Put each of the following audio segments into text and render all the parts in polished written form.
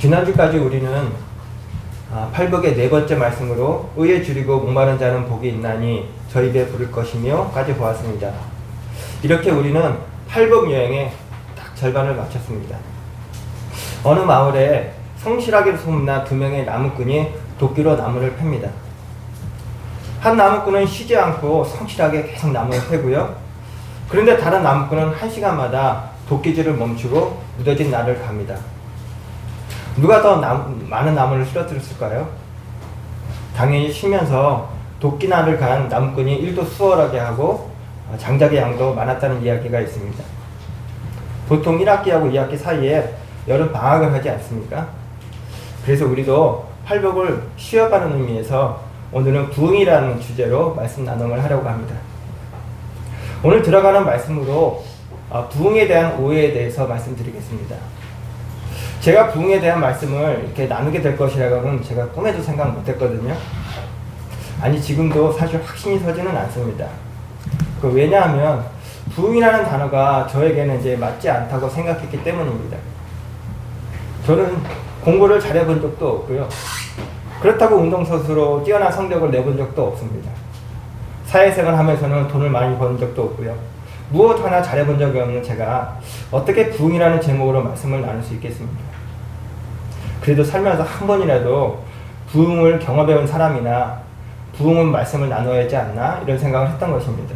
지난주까지 우리는 팔복의 네 번째 말씀으로 의에 줄이고 목마른 자는 복이 있나니 저 입에 부를 것이며 까지 보았습니다. 이렇게 우리는 팔복 여행의 딱 절반을 마쳤습니다. 어느 마을에 성실하게 소문난 두 명의 나무꾼이 도끼로 나무를 팹니다. 한 나무꾼은 쉬지 않고 성실하게 계속 나무를 패고요. 그런데 다른 나무꾼은 1시간마다 도끼질을 멈추고 무뎌진 날을 갑니다. 누가 더 많은 나무를 쓰러뜨렸을까요? 당연히 쉬면서 도끼날을 간 나무꾼이 일도 수월하게 하고 장작의 양도 많았다는 이야기가 있습니다. 보통 1학기하고 2학기 사이에 여름 방학을 하지 않습니까? 그래서 우리도 팔복을 쉬어가는 의미에서 오늘은 부흥이라는 주제로 말씀 나눔을 하려고 합니다. 오늘 들어가는 말씀으로 부흥에 대한 오해에 대해서 말씀드리겠습니다. 제가 부흥에 대한 말씀을 이렇게 나누게 될 것이라고는 제가 꿈에도 생각 못했거든요. 아니, 지금도 사실 확신이 서지는 않습니다. 왜냐하면 부흥이라는 단어가 저에게는 이제 맞지 않다고 생각했기 때문입니다. 저는 공부를 잘해본 적도 없고요. 그렇다고 운동선수로 뛰어난 성적을 내본 적도 없습니다. 사회생활 하면서는 돈을 많이 버는 적도 없고요. 무엇 하나 잘해본 적이 없는 제가 어떻게 부흥이라는 제목으로 말씀을 나눌 수 있겠습니까? 그래도 살면서 한 번이라도 부흥을 경험해온 사람이나 부흥은 말씀을 나눠야 하지 않나 이런 생각을 했던 것입니다.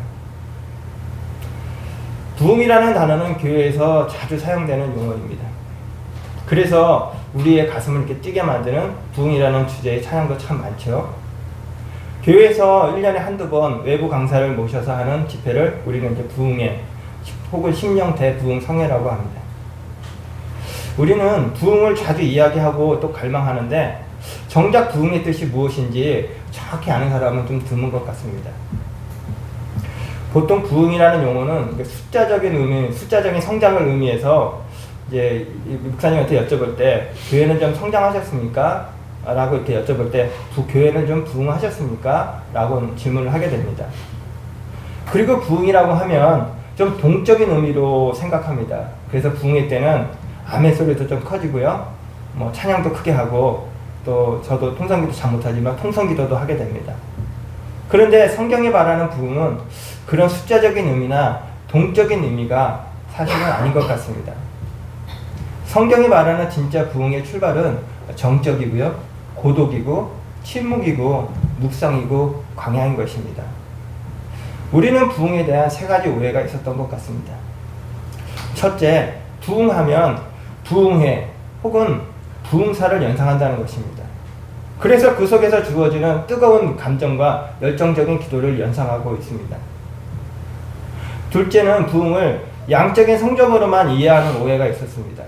부흥이라는 단어는 교회에서 자주 사용되는 용어입니다. 그래서 우리의 가슴을 이렇게 뛰게 만드는 부흥이라는 주제의 찬양도 참 많죠. 교회에서 1년에 한두 번 외부 강사를 모셔서 하는 집회를 우리는 이제 부흥회 혹은 심령 대부흥 성회라고 합니다. 우리는 부흥을 자주 이야기하고 또 갈망하는데 정작 부흥의 뜻이 무엇인지 정확히 아는 사람은 좀 드문 것 같습니다. 보통 부흥이라는 용어는 숫자적인 의미, 숫자적인 성장을 의미해서 이제 목사님한테 여쭤볼 때 교회는 좀 성장하셨습니까? 라고 이렇게 여쭤볼 때 교회는 좀 부흥하셨습니까? 라고 질문을 하게 됩니다. 그리고 부흥이라고 하면 좀 동적인 의미로 생각합니다. 그래서 부흥회 때는 아멘 소리도 좀 커지고요. 찬양도 크게 하고 또 저도 통성기도 잘 못하지만 통성기도도 하게 됩니다. 그런데 성경이 말하는 부흥은 그런 숫자적인 의미나 동적인 의미가 사실은 아닌 것 같습니다. 성경이 말하는 진짜 부흥의 출발은 정적이고요. 고독이고 침묵이고 묵상이고 광야인 것입니다. 우리는 부흥에 대한 세 가지 오해가 있었던 것 같습니다. 첫째, 부흥하면 부흥회 혹은 부흥사를 연상한다는 것입니다. 그래서 그 속에서 주어지는 뜨거운 감정과 열정적인 기도를 연상하고 있습니다. 둘째는 부흥을 양적인 성적으로만 이해하는 오해가 있었습니다.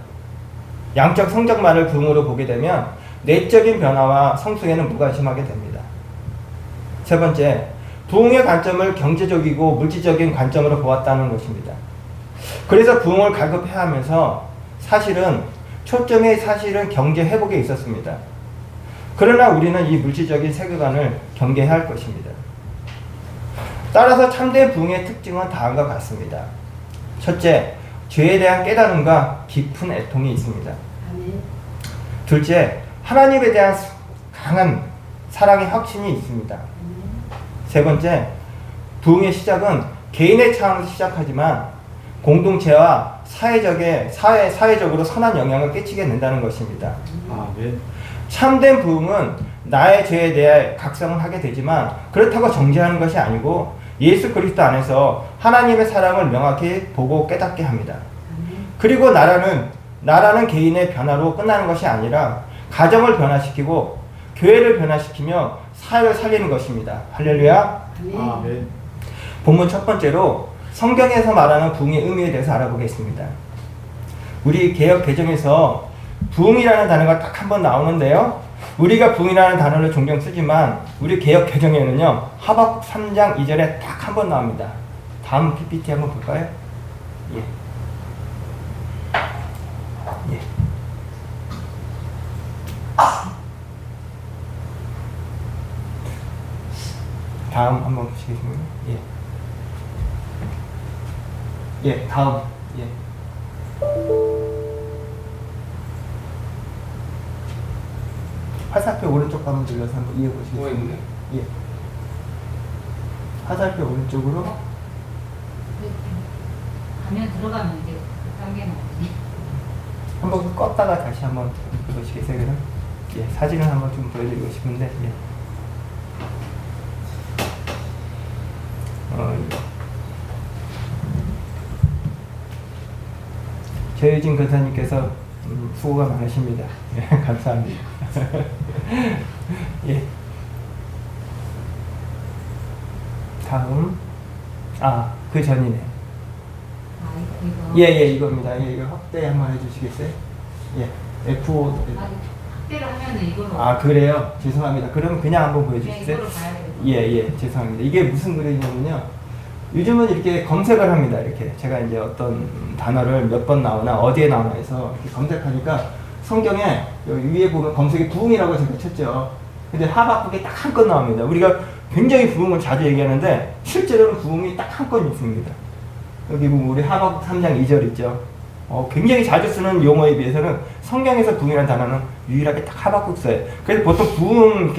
양적 성적만을 부흥으로 보게 되면 내적인 변화와 성숙에는 무관심하게 됩니다. 세 번째, 부흥의 관점을 경제적이고 물질적인 관점으로 보았다는 것입니다. 그래서 부흥을 갈급해야 하면서 초점이 사실은 경제 회복에 있었습니다. 그러나 우리는 이 물질적인 세계관을 경계해야 할 것입니다. 따라서 참된 부흥의 특징은 다음과 같습니다. 첫째, 죄에 대한 깨달음과 깊은 애통이 있습니다. 둘째, 하나님에 대한 강한 사랑의 확신이 있습니다. 세 번째, 부흥의 시작은 개인의 차원에서 시작하지만 공동체와 사회적으로 선한 영향을 끼치게 된다는 것입니다. 참된 부흥은 나의 죄에 대해 각성을 하게 되지만 그렇다고 정죄하는 것이 아니고 예수 그리스도 안에서 하나님의 사랑을 명확히 보고 깨닫게 합니다. 그리고 나라는 개인의 변화로 끝나는 것이 아니라 가정을 변화시키고 교회를 변화시키며 사회를 살리는 것입니다. 할렐루야. 아멘. 본문 첫 번째로 성경에서 말하는 부흥의 의미에 대해서 알아보겠습니다. 우리 개역 개정에서 부흥이라는 단어가 딱 한 번 나오는데요. 우리가 부흥이라는 단어를 종종 쓰지만 우리 개역 개정에는요. 하박국 3장 2절에 딱 한 번 나옵니다. 다음 PPT 한번 볼까요? 예. 다음 한번 보시겠습니다. 다음. 화살표 오른쪽 한번 눌러서 한번 뭐 이어보시겠어요? 있네? 예. 화살표 오른쪽으로 가면 들어가면 이제 그 단계 나오지. 한번 껐다가 다시 한번 보시겠어요? 그럼? 예, 사진을 한번 좀 보여드리고 싶은데, 예. 최유진 근사님께서 수고가 많으십니다. 예, 감사합니다. 예. 다음, 그 전이네. 이거. 예, 이겁니다. 예, 이거 확대 한번 해주시겠어요? 예, F5. 확대를 하면은 이걸로. 그래요? 죄송합니다. 그럼 그냥 한번 네, 보여주시겠어요? 이걸로 봐야 돼요. 예, 죄송합니다. 이게 무슨 글이냐면요. 요즘은 이렇게 검색을 합니다. 이렇게 제가 이제 어떤 단어를 몇 번 나오나 어디에 나오나 해서 이렇게 검색하니까 성경에 여기 위에 보면 검색에 부흥이라고 제가 쳤죠. 근데 하박국에 딱 한 건 나옵니다. 우리가 굉장히 부흥을 자주 얘기하는데 실제로는 부흥이 딱 한 건 있습니다. 여기 보면 우리 하박국 3장 2절 있죠. 굉장히 자주 쓰는 용어에 비해서는 성경에서 부흥이라는 단어는 유일하게 딱 하박국서예요. 그래서 보통 부흥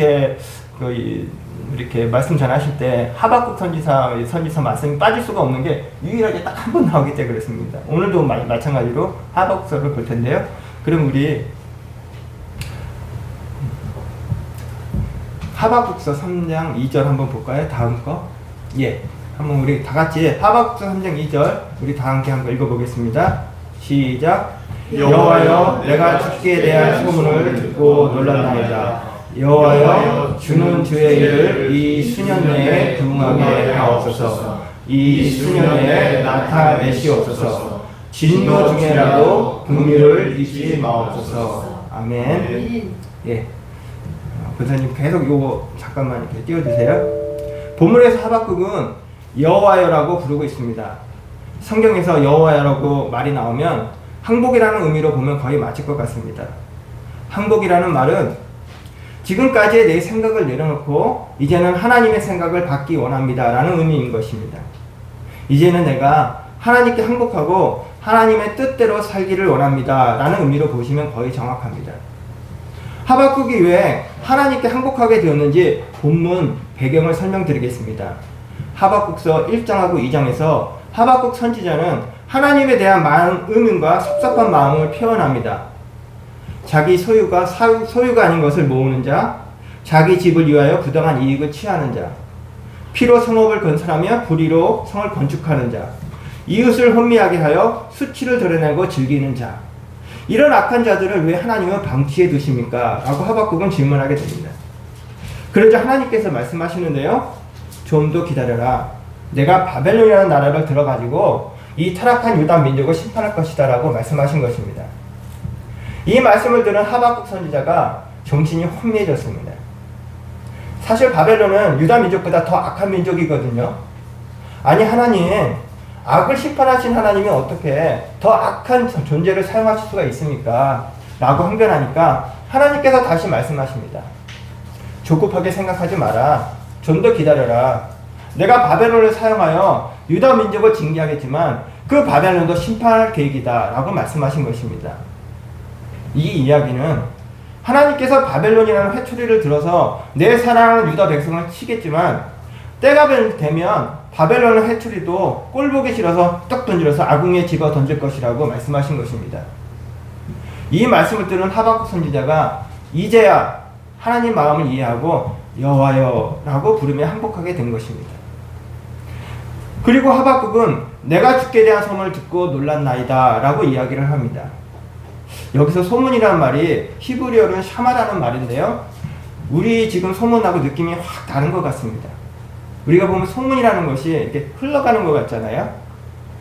이렇게 말씀 전하실 때 하박국 선지서 말씀이 빠질 수가 없는 게 유일하게 딱 한 번 나오기 때문에 그렇습니다. 오늘도 마찬가지로 하박국서를 볼 텐데요. 그럼 우리 하박국서 3장 2절 한번 볼까요? 다음 거. 예. 한번 우리 다 같이 하박국서 3장 2절 우리 다 함께 한번 읽어보겠습니다. 시작. 여호와여 내가 주께 대한 소문을 듣고 놀랐나이다. 여호와여 주는 주의 일을 이 수년 내에 부응하게 하옵소서. 이 수년 내에 나타내시옵소서. 진노 중에라도 긍휼을 잊지 마옵소서. 아멘. 예. 권사님 계속 요거 잠깐만 이렇게 띄워주세요. 본문에서 하박국은 여호와여라고 부르고 있습니다. 성경에서 여호와여라고 말이 나오면 항복이라는 의미로 보면 거의 맞을 것 같습니다. 항복이라는 말은 지금까지의 내 생각을 내려놓고 이제는 하나님의 생각을 받기 원합니다 라는 의미인 것입니다. 이제는 내가 하나님께 항복하고 하나님의 뜻대로 살기를 원합니다 라는 의미로 보시면 거의 정확합니다. 하박국이 왜 하나님께 항복하게 되었는지 본문 배경을 설명드리겠습니다. 하박국서 1장하고 2장에서 하박국 선지자는 하나님에 대한 많은 의문과 섭섭한 마음을 표현합니다. 자기 소유가 아닌 것을 모으는 자, 자기 집을 위하여 부당한 이익을 취하는 자, 피로 성읍을 건설하며 불의로 성을 건축하는 자, 이웃을 혼미하게 하여 수치를 드러내고 즐기는 자, 이런 악한 자들을 왜 하나님은 방치해 두십니까? 라고 하박국은 질문하게 됩니다. 그러자 하나님께서 말씀하시는데요. 좀 더 기다려라. 내가 바벨론이라는 나라를 들어가지고 이 타락한 유다 민족을 심판할 것이다 라고 말씀하신 것입니다. 이 말씀을 들은 하박국 선지자가 정신이 혼미해졌습니다. 사실 바벨론은 유다 민족보다 더 악한 민족이거든요. 아니 하나님, 악을 심판하신 하나님이 어떻게 더 악한 존재를 사용하실 수가 있습니까? 라고 항변하니까 하나님께서 다시 말씀하십니다. 조급하게 생각하지 마라. 좀 더 기다려라. 내가 바벨론을 사용하여 유다 민족을 징계하겠지만 그 바벨론도 심판할 계획이다 라고 말씀하신 것입니다. 이 이야기는 하나님께서 바벨론이라는 회초리를 들어서 내 사랑하는 유다 백성을 치겠지만 때가 되면 바벨론의 회초리도 꼴보기 싫어서 떡 던질러서 아궁이에 집어 던질 것이라고 말씀하신 것입니다. 이 말씀을 들은 하박국 선지자가 이제야 하나님 마음을 이해하고 여호와여 라고 부르며 항복하게 된 것입니다. 그리고 하박국은 내가 주께 대한 소문을 듣고 놀랐나이다 라고 이야기를 합니다. 여기서 소문이라는 말이 히브리어로는 샤마라는 말인데요. 우리 지금 소문하고 느낌이 확 다른 것 같습니다. 우리가 보면 소문이라는 것이 이렇게 흘러가는 것 같잖아요.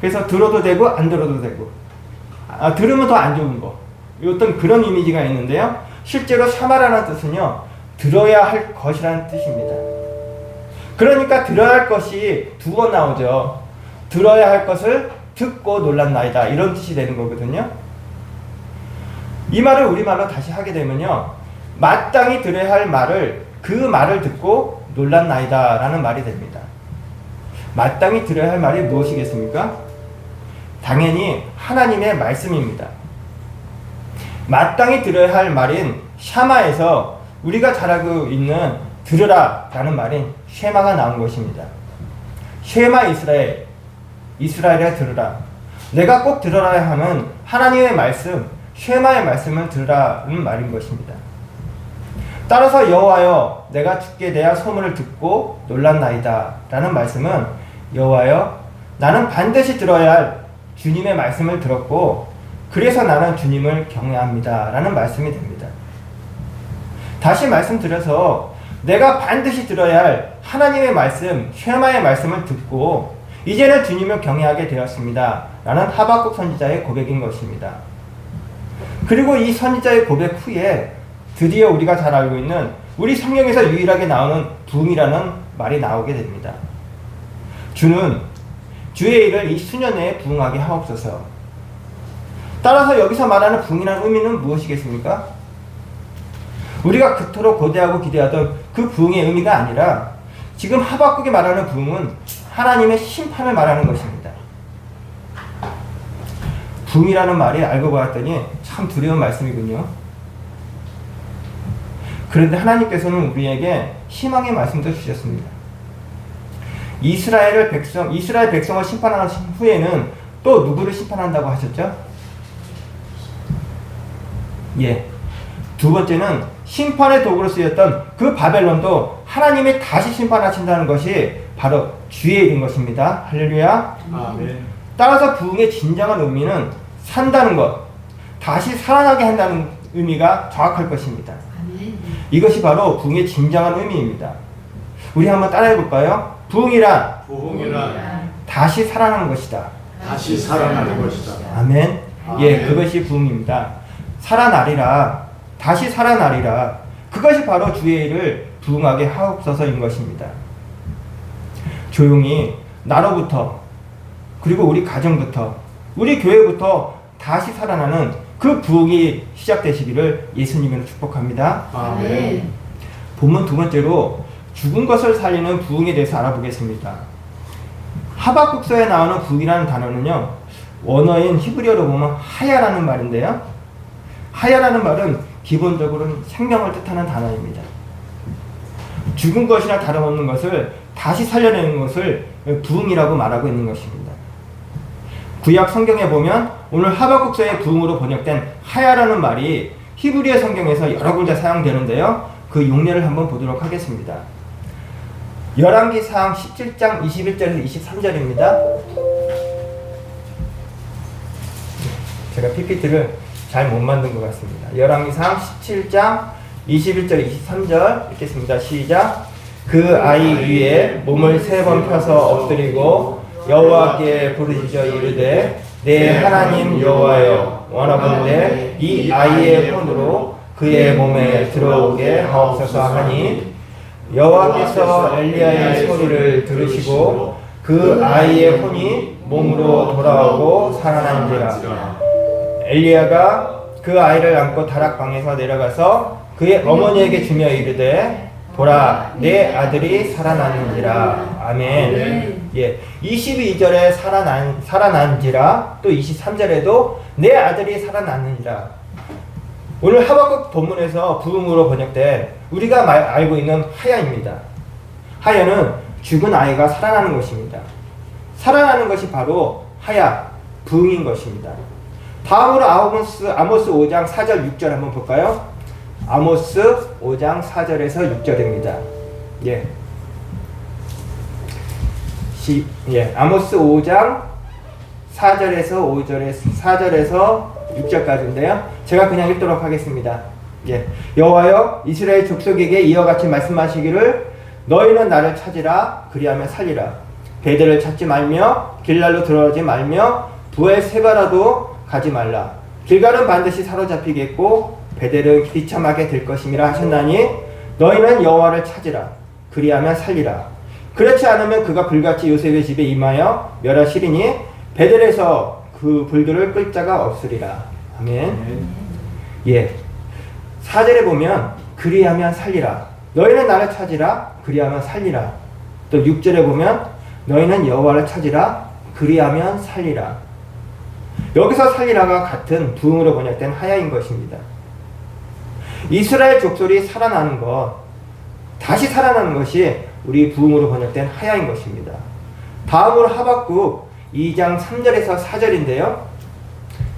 그래서 들어도 되고 안 들어도 되고 들으면 더 안 좋은 거, 어떤 그런 이미지가 있는데요. 실제로 샤마라는 뜻은요, 들어야 할 것이라는 뜻입니다. 그러니까 들어야 할 것이 두 번 나오죠. 들어야 할 것을 듣고 놀랐나이다 이런 뜻이 되는 거거든요. 이 말을 우리말로 다시 하게 되면요, 마땅히 들어야 할 말을 그 말을 듣고 놀랐나이다 라는 말이 됩니다. 마땅히 들어야 할 말이 무엇이겠습니까? 당연히 하나님의 말씀입니다. 마땅히 들어야 할 말인 샤마에서 우리가 잘 알고 있는 들으라 라는 말인 쉐마가 나온 것입니다. 쉐마 이스라엘, 이스라엘에 들으라. 내가 꼭 들어야 하는 하나님의 말씀, 쉐마의 말씀을 들으라는 말인 것입니다. 따라서 여호와여 내가 주께 대하 소문을 듣고 놀랐나이다 라는 말씀은 여호와여 나는 반드시 들어야 할 주님의 말씀을 들었고 그래서 나는 주님을 경외합니다 라는 말씀이 됩니다. 다시 말씀드려서 내가 반드시 들어야 할 하나님의 말씀, 쉐마의 말씀을 듣고 이제는 주님을 경외하게 되었습니다 라는 하박국 선지자의 고백인 것입니다. 그리고 이 선지자의 고백 후에 드디어 우리가 잘 알고 있는 우리 성경에서 유일하게 나오는 부흥이라는 말이 나오게 됩니다. 주는 주의 일을 이 수년 내에 부흥하게 하옵소서. 따라서 여기서 말하는 부흥이라는 의미는 무엇이겠습니까? 우리가 그토록 고대하고 기대하던 그 부흥의 의미가 아니라 지금 하박국이 말하는 부흥은 하나님의 심판을 말하는 것입니다. 부흥이라는 말이 알고 봤더니 참 두려운 말씀이군요. 그런데 하나님께서는 우리에게 희망의 말씀도 주셨습니다. 이스라엘 백성을 심판하신 후에는 또 누구를 심판한다고 하셨죠? 예. 두 번째는 심판의 도구로 쓰였던 그 바벨론도 하나님이 다시 심판하신다는 것이 바로 주의 일인 것입니다. 할렐루야. 아멘. 따라서 부흥의 진정한 의미는 산다는 것, 다시 살아나게 한다는 의미가 정확할 것입니다. 이것이 바로 부흥의 진정한 의미입니다. 우리 한번 따라해 볼까요? 부흥이란 다시 살아나는 것이다. 다시 살아나는 것이다. 아멘. 아멘. 예, 그것이 부흥입니다. 살아나리라, 다시 살아나리라. 그것이 바로 주의 일을 부흥하게 하옵소서인 것입니다. 조용히 나로부터 그리고 우리 가정부터 우리 교회부터 다시 살아나는 그 부흥이 시작되시기를 예수님으로 축복합니다. 아멘. 본문 두 번째로 죽은 것을 살리는 부흥에 대해서 알아보겠습니다. 하박국서에 나오는 부흥이라는 단어는요, 원어인 히브리어로 보면 하야라는 말인데요. 하야라는 말은 기본적으로는 생명을 뜻하는 단어입니다. 죽은 것이나 다름없는 것을 다시 살려내는 것을 부흥이라고 말하고 있는 것입니다. 구약 성경에 보면 오늘 하박국서의 부흥으로 번역된 하야라는 말이 히브리어 성경에서 여러 군데 사용되는데요. 그 용례를 한번 보도록 하겠습니다. 열왕기상 17장 21절에서 23절입니다. 제가 PPT를 잘 못 만든 것 같습니다. 열왕기상 17장 21절 23절 읽겠습니다. 시작. 그 아이 위에 몸을 3번 펴서 엎드리고 여호와께 부르짖어 이르되 내 하나님 여호와여 원하건대 이 아이의 혼으로 그의 몸에 들어오게 하옵소서 하니 여호와께서 엘리야의 소리를 들으시고 그 아이의 혼이 몸으로 돌아오고 살아난지라. 엘리야가 그 아이를 안고 다락방에서 내려가서 그의 어머니에게 주며 이르되 보라 내 아들이 살아났는지라. 아멘. 예, 22절에 살아난지라, 또 23절에도 내 아들이 살아났는지라. 오늘 하박국 본문에서 부흥으로 번역된 우리가 알고 있는 하야입니다. 하야는 죽은 아이가 살아나는 것입니다. 살아나는 것이 바로 하야, 부흥인 것입니다. 다음으로 아모스 5장 4절 6절 한번 볼까요? 아모스 5장 4절에서 6절입니다. 예. 아모스 5장 4절에서 6절까지인데요. 제가 그냥 읽도록 하겠습니다. 예. 여호와여 이스라엘 족속에게 이와 같이 말씀하시기를 너희는 나를 찾으라 그리하면 살리라. 베델을 찾지 말며 길갈로 들어가지 말며 부에 세바라도 가지 말라. 길갈은 반드시 사로잡히겠고 베델은 비참하게 될 것임이라 하셨나니 너희는 여호와를 찾으라 그리하면 살리라. 그렇지 않으면 그가 불같이 요셉의 집에 임하여 멸하시리니 베델에서 그 불들을 끌 자가 없으리라. 아멘. 예. 4절에 보면 그리하면 살리라. 너희는 나를 찾으라 그리하면 살리라. 또 6절에 보면 너희는 여호와를 찾으라 그리하면 살리라. 여기서 살리라가 같은 부흥으로 번역된 하야인 것입니다. 이스라엘 족속이 살아나는 것, 다시 살아나는 것이 우리 부흥으로 번역된 하야인 것입니다. 다음으로 하박국 2장 3절에서 4절인데요.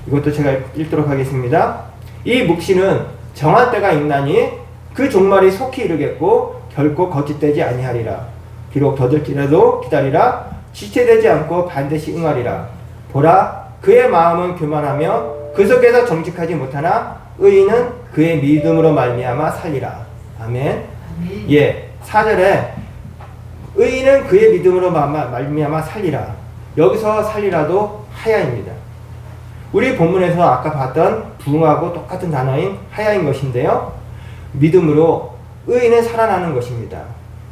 이것도 제가 읽도록 하겠습니다. 이 묵시는 정할 때가 있나니 그 종말이 속히 이르겠고 결코 거짓되지 아니하리라. 비록 더딜지라도 기다리라. 지체되지 않고 반드시 응하리라. 보라, 그의 마음은 교만하며 그 속에서 정직하지 못하나 의인은 그의 믿음으로 말미암아 살리라. 아멘. 아멘. 예, 4절에 의인은 그의 믿음으로 말미암아 살리라. 여기서 살리라도 하야입니다. 우리 본문에서 아까 봤던 부흥하고 똑같은 단어인 하야인 것인데요. 믿음으로 의인은 살아나는 것입니다.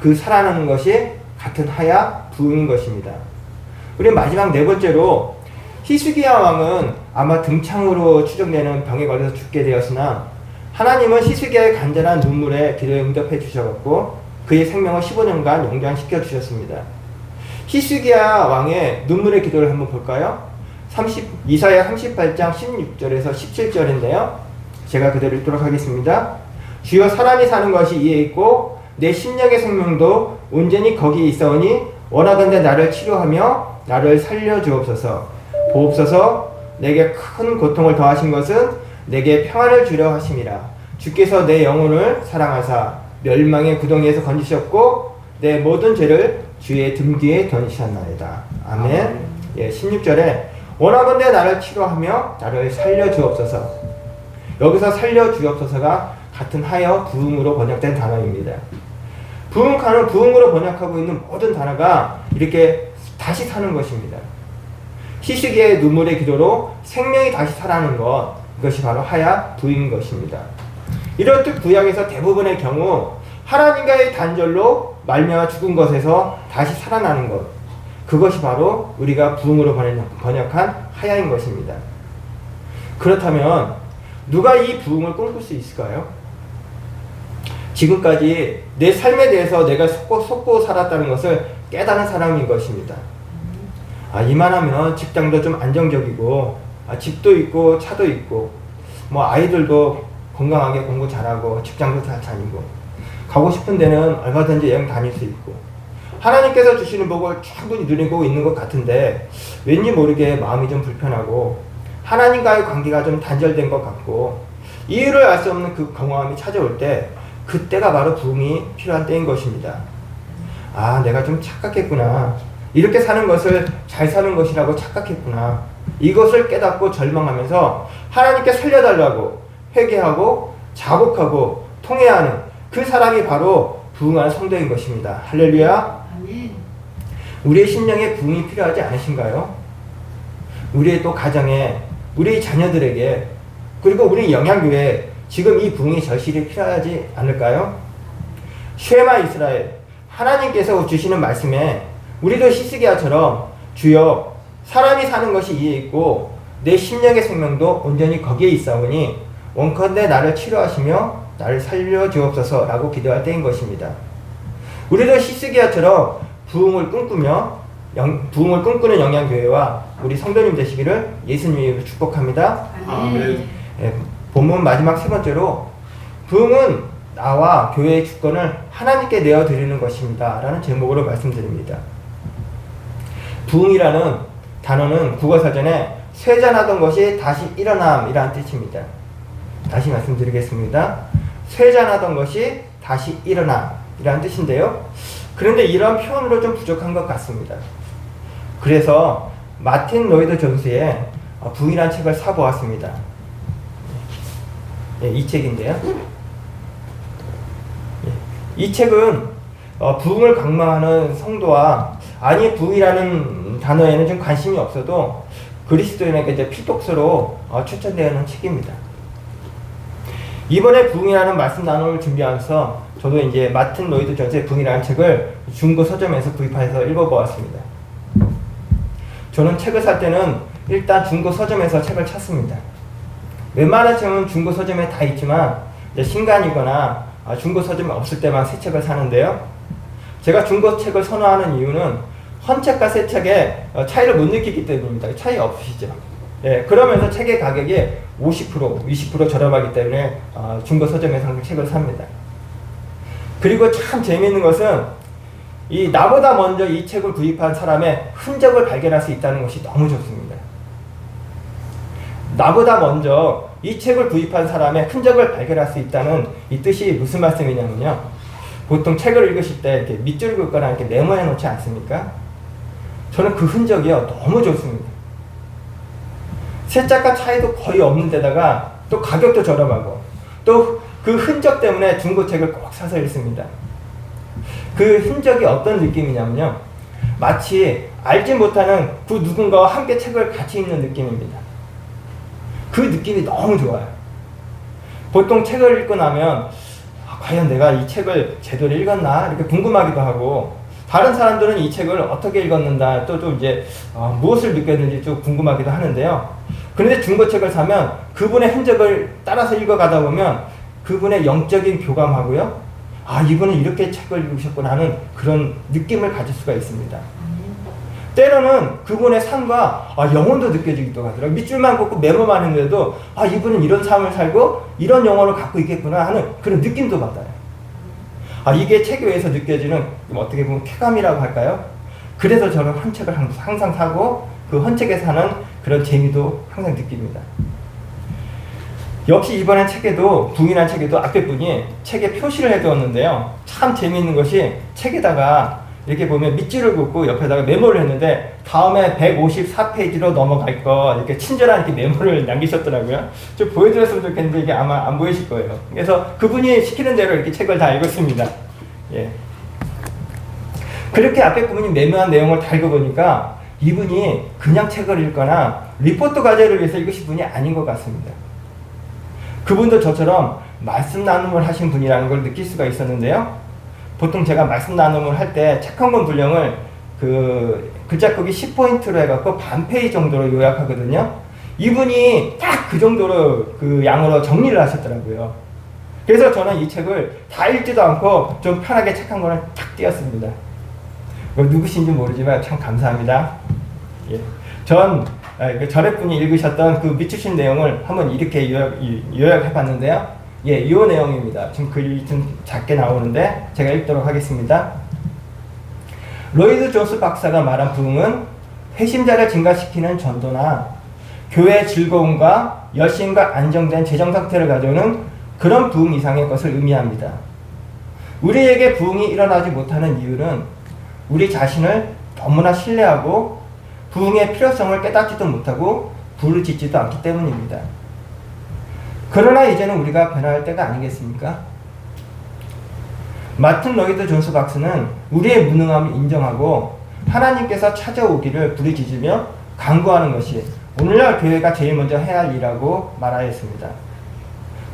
그 살아나는 것이 같은 하야, 부흥인 것입니다. 우리 마지막 네 번째로 히스기야 왕은 아마 등창으로 추정되는 병에 걸려서 죽게 되었으나 하나님은 히스기야의 간절한 눈물에 기도에 응답해 주셔서 그의 생명을 15년간 영장시켜 주셨습니다. 히스기야 왕의 눈물의 기도를 한번 볼까요? 이사야 38장 16절에서 17절인데요. 제가 그대로 읽도록 하겠습니다. 주여, 사람이 사는 것이 이에 있고 내 심령의 생명도 온전히 거기에 있사오니 원하건대 나를 치료하며 나를 살려주옵소서. 보옵소서. 내게 큰 고통을 더하신 것은 내게 평안을 주려 하심이라. 주께서 내 영혼을 사랑하사 멸망의 구덩이에서 건지셨고 내 모든 죄를 주의 등 뒤에 던지셨나이다. 아멘. 예, 16절에 원하건대 나를 치료하며 나를 살려주옵소서. 여기서 살려주옵소서가 같은 하여 부흥으로 번역된 단어입니다. 부흥으로 번역하고 있는 모든 단어가 이렇게 다시 사는 것입니다. 히스기야의 눈물의 기도로 생명이 다시 살아나는 것, 이것이 바로 하야 부흥인 것입니다. 이렇듯 구약에서 대부분의 경우 하나님과의 단절로 말미암아 죽은 것에서 다시 살아나는 것, 그것이 바로 우리가 부흥으로 번역한 하야인 것입니다. 그렇다면 누가 이 부흥을 꿈꿀 수 있을까요? 지금까지 내 삶에 대해서 내가 속고 살았다는 것을 깨달은 사람인 것입니다. 이만하면 직장도 좀 안정적이고, 집도 있고 차도 있고, 아이들도 건강하게 공부 잘하고 직장도 잘 다니고, 가고 싶은 데는 얼마든지 여행 다닐 수 있고, 하나님께서 주시는 복을 충분히 누리고 있는 것 같은데 왠지 모르게 마음이 좀 불편하고 하나님과의 관계가 좀 단절된 것 같고, 이유를 알 수 없는 그 경험이 찾아올 때, 그때가 바로 부흥이 필요한 때인 것입니다. 내가 좀 착각했구나. 이렇게 사는 것을 잘 사는 것이라고 착각했구나. 이것을 깨닫고 절망하면서 하나님께 살려달라고 회개하고 자복하고 통회하는 그 사람이 바로 부흥하는 성도인 것입니다. 할렐루야. 아멘. 우리의 심령에 부흥이 필요하지 않으신가요? 우리의 또 가정에, 우리 자녀들에게, 그리고 우리 영양교회에 지금 이 부흥이 절실히 필요하지 않을까요? 쉐마 이스라엘, 하나님께서 주시는 말씀에 우리도 히스기야처럼 주여, 사람이 사는 것이 이에 있고 내 심령의 생명도 온전히 거기에 있사오니 원컨대 나를 치료하시며 나를 살려주옵소서 라고 기도할 때인 것입니다. 우리도 히스기야처럼 부흥을 꿈꾸는 영양교회와 우리 성도님 되시기를 예수님 이름으로 축복합니다. 아멘. 본문 마지막 세 번째로 부흥은 나와 교회의 주권을 하나님께 내어드리는 것입니다 라는 제목으로 말씀드립니다. 부흥이라는 단어는 국어사전에 쇠잔하던 것이 다시 일어남이라는 뜻입니다. 다시 말씀드리겠습니다. 쇠잔하던 것이 다시 일어남이라는 뜻인데요. 그런데 이런 표현으로 좀 부족한 것 같습니다. 그래서 마틴 로이드 존스의 부흥이라는 책을 사보았습니다. 이 책인데요. 이 책은 부흥을 강망하는 성도와 부흥이라는 단어에는 좀 관심이 없어도 그리스도인에게 이제 필독서로 추천되는 책입니다. 이번에 부흥이라는 말씀 나눔을 준비하면서 저도 이제 마틴 로이드 존스의 부흥이라는 책을 중고 서점에서 구입해서 읽어보았습니다. 저는 책을 살 때는 일단 중고 서점에서 책을 찾습니다. 웬만한 책은 중고 서점에 다 있지만 신간이거나 중고 서점이 없을 때만 새 책을 사는데요. 제가 중고 책을 선호하는 이유는 헌책과 새 책의 차이를 못 느끼기 때문입니다. 차이 없으시죠? 예, 그러면서 책의 가격이 50%, 20% 저렴하기 때문에 중고 서점에서 항상 책을 삽니다. 그리고 참 재미있는 것은 이 나보다 먼저 이 책을 구입한 사람의 흔적을 발견할 수 있다는 것이 너무 좋습니다. 나보다 먼저 이 책을 구입한 사람의 흔적을 발견할 수 있다는 이 뜻이 무슨 말씀이냐면요. 보통 책을 읽으실 때 이렇게 밑줄 긋거나 이렇게 메모해 놓지 않습니까? 저는 그 흔적이요, 너무 좋습니다. 새 작가 차이도 거의 없는 데다가 또 가격도 저렴하고 또 그 흔적 때문에 중고책을 꼭 사서 읽습니다. 그 흔적이 어떤 느낌이냐면요. 마치 알지 못하는 그 누군가와 함께 책을 같이 읽는 느낌입니다. 그 느낌이 너무 좋아요. 보통 책을 읽고 나면 과연 내가 이 책을 제대로 읽었나 이렇게 궁금하기도 하고 다른 사람들은 이 책을 어떻게 읽었는가 또 이제 무엇을 느꼈는지 좀 궁금하기도 하는데요. 그런데 중고책을 사면 그분의 흔적을 따라서 읽어가다 보면 그분의 영적인 교감하고요. 이분은 이렇게 책을 읽으셨구나 하는 그런 느낌을 가질 수가 있습니다. 때로는 그분의 삶과 영혼도 느껴지기도 하더라고요. 밑줄만 긋고 메모만 했는데도 이분은 이런 삶을 살고 이런 영혼을 갖고 있겠구나 하는 그런 느낌도 받아요. 이게 책 외에서 느껴지는 어떻게 보면 쾌감이라고 할까요? 그래서 저는 헌책을 항상 사고 그 헌책에 사는 그런 재미도 항상 느낍니다. 역시 이번엔 책에도 붕이란 책에도 앞에 분이 책에 표시를 해두었는데요. 참 재미있는 것이 책에다가 이렇게 보면 밑줄을 긋고 옆에다가 메모를 했는데 다음에 154페이지로 넘어갈 거 이렇게 친절한 이렇게 메모를 남기셨더라고요. 좀 보여드렸으면 좋겠는데 이게 아마 안 보이실 거예요. 그래서 그분이 시키는 대로 이렇게 책을 다 읽었습니다. 예. 그렇게 앞에 그분이 메모한 내용을 다 읽어보니까 이분이 그냥 책을 읽거나 리포트 과제를 위해서 읽으신 분이 아닌 것 같습니다. 그분도 저처럼 말씀 나눔을 하신 분이라는 걸 느낄 수가 있었는데요. 보통 제가 말씀 나눔을 할 때 책 한 권 분량을 글자 크기 10포인트로 해갖고 반 페이지 정도로 요약하거든요. 이분이 딱 그 정도로 그 양으로 정리를 하셨더라고요. 그래서 저는 이 책을 다 읽지도 않고 좀 편하게 책 한 권을 탁 띄었습니다. 누구신지 모르지만 참 감사합니다. 예. 전에 분이 읽으셨던 그 밑주신 내용을 한번 이렇게 요약해 봤는데요. 예, 이 내용입니다. 지금 글이 좀 작게 나오는데 제가 읽도록 하겠습니다. 로이드 존스 박사가 말한 부흥은 회심자를 증가시키는 전도나 교회의 즐거움과 열심과 안정된 재정 상태를 가져오는 그런 부흥 이상의 것을 의미합니다. 우리에게 부흥이 일어나지 못하는 이유는 우리 자신을 너무나 신뢰하고 부흥의 필요성을 깨닫지도 못하고 부르짖지도 않기 때문입니다. 그러나 이제는 우리가 변화할 때가 아니겠습니까? 마틴 로이드 존스 박사는 우리의 무능함을 인정하고 하나님께서 찾아오기를 부르짖으며 간구하는 것이 오늘날 교회가 제일 먼저 해야 할 일이라고 말하였습니다.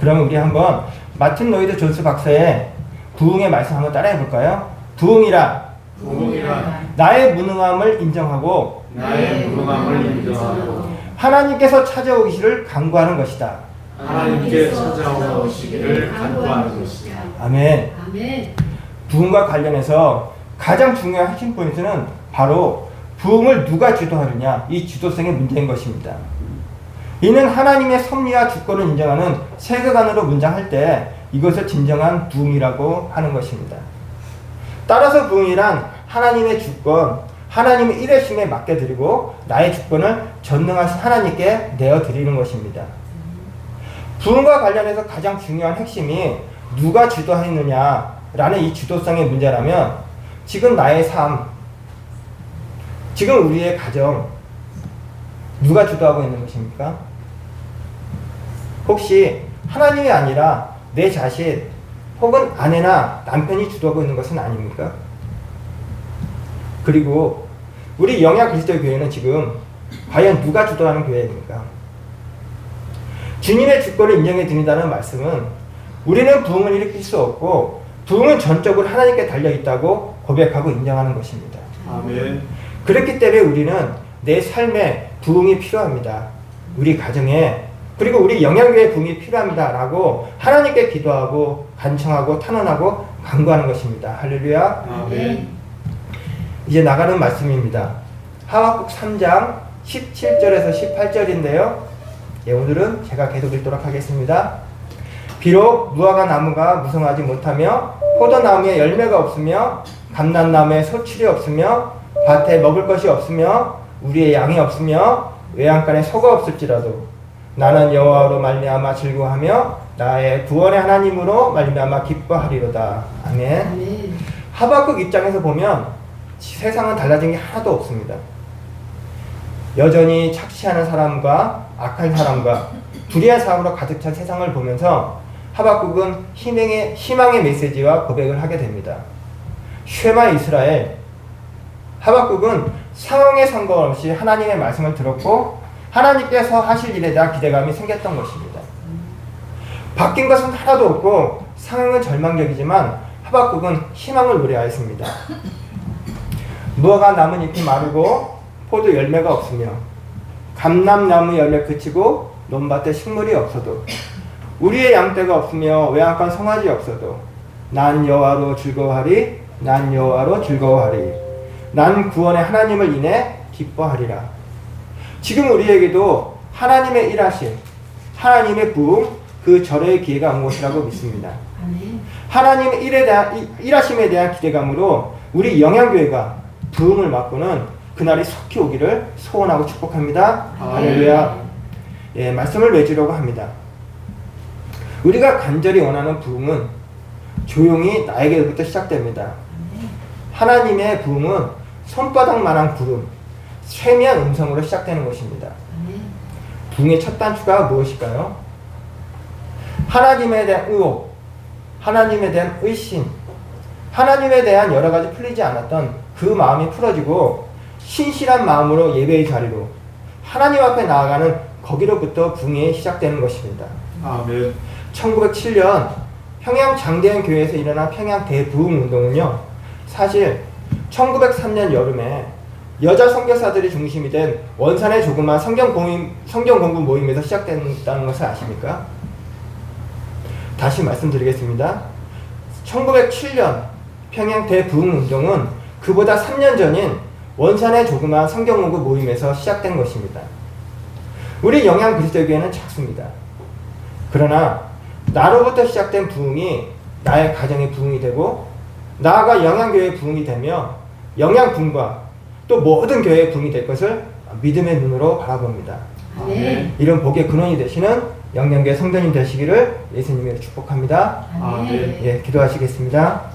그러면 우리 한번 마틴 로이드 존스 박사의 부흥의 말씀 한번 따라해 볼까요? 부흥이라 나의 무능함을 인정하고 하나님께서 찾아오기를 간구하는 것이다. 하나님께 찾아오시기를 간구하는 것이다. 아멘. 부흥과 관련해서 가장 중요한 핵심 포인트는 바로 부흥을 누가 주도하느냐, 이 주도성의 문제인 것입니다. 이는 하나님의 섭리와 주권을 인정하는 세계관으로 문장할 때 이것을 진정한 부흥이라고 하는 것입니다. 따라서 부흥이란 하나님의 주권, 하나님의 일회심에 맡겨드리고 나의 주권을 전능하신 하나님께 내어드리는 것입니다. 부흥과 관련해서 가장 중요한 핵심이 누가 주도하느냐라는 이 주도성의 문제라면 지금 나의 삶, 지금 우리의 가정 누가 주도하고 있는 것입니까? 혹시 하나님이 아니라 내 자신 혹은 아내나 남편이 주도하고 있는 것은 아닙니까? 그리고 우리 영약 그리스도 교회는 지금 과연 누가 주도하는 교회입니까? 주님의 주권을 인정해 드린다는 말씀은 우리는 부흥을 일으킬 수 없고 부흥은 전적으로 하나님께 달려있다고 고백하고 인정하는 것입니다. 아멘. 그렇기 때문에 우리는 내 삶에 부흥이 필요합니다. 우리 가정에 그리고 우리 영양교회 부흥이 필요합니다 라고 하나님께 기도하고 간청하고 탄원하고 간구하는 것입니다. 할렐루야. 아멘. 이제 나가는 말씀입니다. 하박국 3장 17절에서 18절인데요. 예, 오늘은 제가 계속 읽도록 하겠습니다. 비록 무화과 나무가 무성하지 못하며 포도나무에 열매가 없으며 감람나무에 소출이 없으며 밭에 먹을 것이 없으며 우리의 양이 없으며 외양간에 소가 없을지라도 나는 여호와로 말미암아 즐거워하며 나의 구원의 하나님으로 말미암아 기뻐하리로다. 아멘. 아멘. 하박국 입장에서 보면 세상은 달라진 게 하나도 없습니다. 여전히 착취하는 사람과 악한 사람과 불의한 사람으로 가득 찬 세상을 보면서 하박국은 희망의 메시지와 고백을 하게 됩니다. 쉐마 이스라엘, 하박국은 상황에 상관없이 하나님의 말씀을 들었고 하나님께서 하실 일에 대한 기대감이 생겼던 것입니다. 바뀐 것은 하나도 없고 상황은 절망적이지만 하박국은 희망을 노래하였습니다. 무화과 나무 잎이 마르고 포도 열매가 없으며 감람나무 열매 그치고 논밭에 식물이 없어도 우리의 양떼가 없으며 외양간 송아지 없어도 난 여호와로 즐거워하리. 난 여호와로 즐거워하리. 난 구원의 하나님을 인해 기뻐하리라. 지금 우리에게도 하나님의 일하심, 하나님의 부흥, 그 절의 기회가 온 것이라고 믿습니다. 아멘. 하나님의 일하심에 대한 기대감으로 우리 영양교회가 부흥을 맛보는 그날이 속히 오기를 소원하고 축복합니다. 할렐루야. 예, 말씀을 맺으려고 합니다. 우리가 간절히 원하는 부흥은 조용히 나에게부터 시작됩니다. 하나님의 부흥은 손바닥만한 구름, 세미한 음성으로 시작되는 것입니다. 아멘. 부흥의 첫 단추가 무엇일까요? 하나님에 대한 의혹, 하나님에 대한 의심, 하나님에 대한 여러 가지 풀리지 않았던 그 마음이 풀어지고 신실한 마음으로 예배의 자리로 하나님 앞에 나아가는 거기로부터 부흥이 시작되는 것입니다. 아멘. 1907년 평양 장대현 교회에서 일어난 평양 대부흥 운동은요, 사실 1903년 여름에 여자 선교사들이 중심이 된 원산의 조그만 성경 공부 모임에서 시작된다는 것을 아십니까? 다시 말씀드리겠습니다. 1907년 평양 대부흥 운동은 그보다 3년 전인 원산의 조그만 성경 공부 모임에서 시작된 것입니다. 우리 영양 그리스도교회는 작습니다. 그러나 나로부터 시작된 부흥이 나의 가정의 부흥이 되고 나아가 영양교회의 부흥이 되며 영양분과 또 모든 교회의 부흥이 될 것을 믿음의 눈으로 바라봅니다. 아멘. 이런 복의 근원이 되시는 영양교회 성도님 되시기를 예수님으로 축복합니다. 아멘. 예, 기도하시겠습니다.